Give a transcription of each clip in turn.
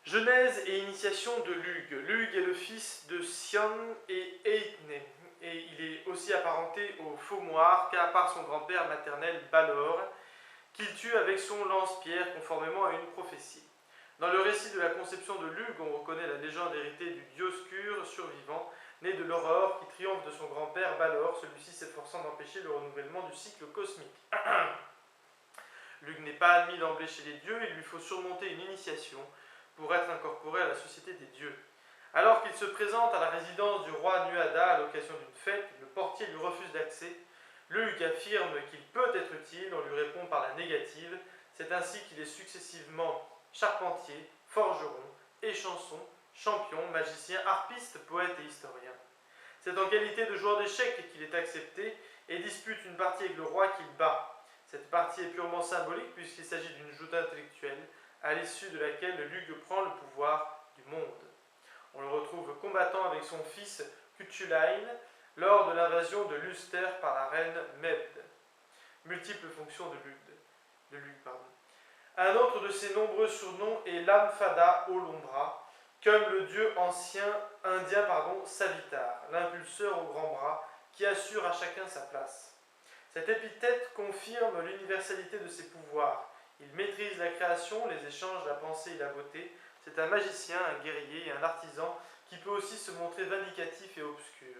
Genèse et initiation de Lugh. Lugh est le fils de Sion et Eithne, et il est aussi apparenté au Faumoir, car par son grand-père maternel Balor, qu'il tue avec son lance-pierre conformément à une prophétie. Dans le récit de la conception de Lugh, on reconnaît la légende héritée du Dioscure survivant, né de l'aurore, qui triomphe de son grand-père Balor, celui-ci s'efforçant d'empêcher le renouvellement du cycle cosmique. Lugh n'est pas admis d'emblée chez les dieux, il lui faut surmonter une initiation pour être incorporé à la société des dieux. Alors qu'il se présente à la résidence du roi Nuada à l'occasion d'une fête, le portier lui refuse d'accès. Lugh affirme qu'il peut être utile, on lui répond par la négative. C'est ainsi qu'il est successivement charpentier, forgeron, échanson, champion, magicien, harpiste, poète et historien. C'est en qualité de joueur d'échecs qu'il est accepté et dispute une partie avec le roi qu'il bat. Cette partie est purement symbolique puisqu'il s'agit d'une joute intellectuelle à l'issue de laquelle Lugh prend le pouvoir du monde. On le retrouve combattant avec son fils Cutulain lors de l'invasion de l'Ulster par la reine Mebd. Multiples fonctions de Lugh. Un autre de ses nombreux surnoms est l'Amphada Olombra, comme le dieu indien Savitar, l'impulseur au grand bras, qui assure à chacun sa place. Cette épithète confirme l'universalité de ses pouvoirs. Il maîtrise la création, les échanges, la pensée et la beauté. C'est un magicien, un guerrier et un artisan qui peut aussi se montrer vindicatif et obscur.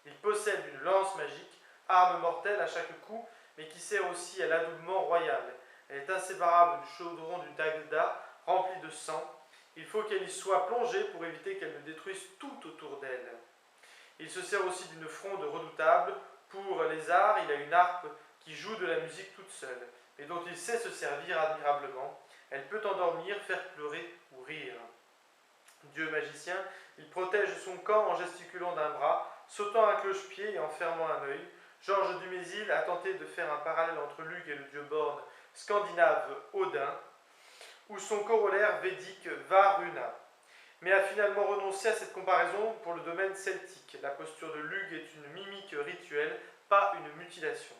Il possède une lance magique, arme mortelle à chaque coup, mais qui sert aussi à l'adoubement royal. Elle est inséparable du chaudron du Dagda, rempli de sang. Il faut qu'elle y soit plongée pour éviter qu'elle ne détruise tout autour d'elle. Il se sert aussi d'une fronde redoutable. Pour les arts, il a une harpe qui joue de la musique toute seule, mais dont il sait se servir admirablement. Elle peut endormir, faire pleurer ou rire. Dieu magicien, il protège son camp en gesticulant d'un bras, sautant un cloche-pied et en fermant un œil. Georges Dumézil a tenté de faire un parallèle entre Lugh et le dieu borne scandinave Odin, ou son corollaire védique Varuna, mais a finalement renoncé à cette comparaison pour le domaine celtique. La posture de Lugh est une mimique rituelle, pas une mutilation.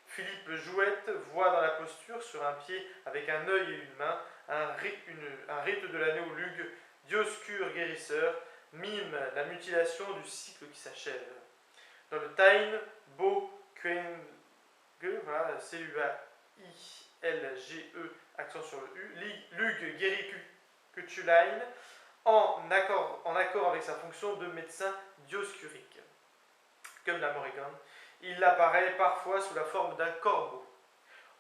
Philippe Jouette voit dans la posture, sur un pied avec un œil et une main, un rite de l'année où Lugh, Dioscure guérisseur, mime la mutilation du cycle qui s'achève. Dans le Taine, Bo Kuenge, voilà, C-U-A-I-L-G-E, accent sur le U, Lugh guérit Cutulain en accord avec sa fonction de médecin dioscurique. Comme la Morrigan, il apparaît parfois sous la forme d'un corbeau.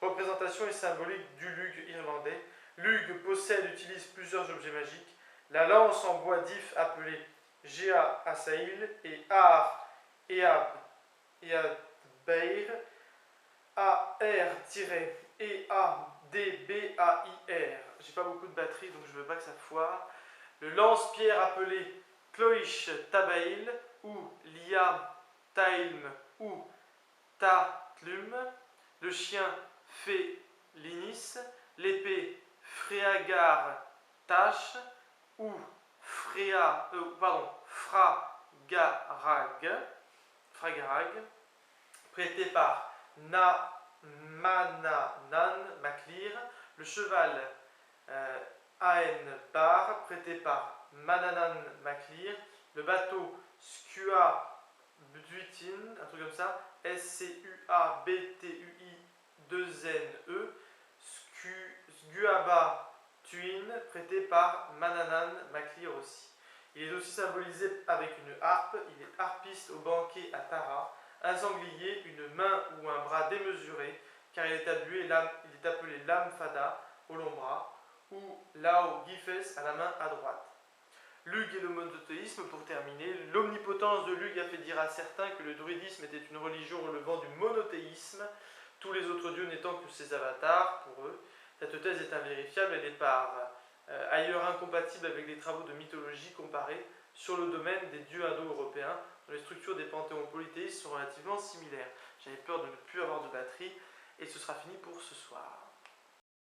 Représentation et symbolique du Lugh irlandais. Lugh utilise plusieurs objets magiques. La lance en bois d'if appelée Gea Asail et Ar Eadbair, AR-EADBAIR. J'ai pas beaucoup de batterie donc je veux pas que ça foire. Le lance-pierre appelé Cloish Tabail ou Lia Tailm ou Tatlum, le chien Félinis, l'épée Freagar Tash ou Fragarag, prêté par Mananan Maclir, le cheval Aenbar, prêté par Mananan Maclir, le bateau Skua Bduitin, un truc comme ça, SCUABTUI2NE, Sguaba Tuin, prêté par Mananan Maclir aussi. Il est aussi symbolisé avec une harpe, il est harpiste au banquet à Tara, un sanglier, une main ou un bras démesuré, car il est appelé l'Amphada au long bras, ou Lao Gifes à la main à droite. Lugh et le monothéisme, pour terminer. L'omnipotence de Lugh a fait dire à certains que le druidisme était une religion relevant du monothéisme, tous les autres dieux n'étant que ses avatars pour eux. Cette thèse est invérifiable, elle est par ailleurs incompatible avec les travaux de mythologie comparée sur le domaine des dieux indo-européens, dont les structures des panthéons polythéistes sont relativement similaires. J'avais peur de ne plus avoir de batterie, et ce sera fini pour ce soir.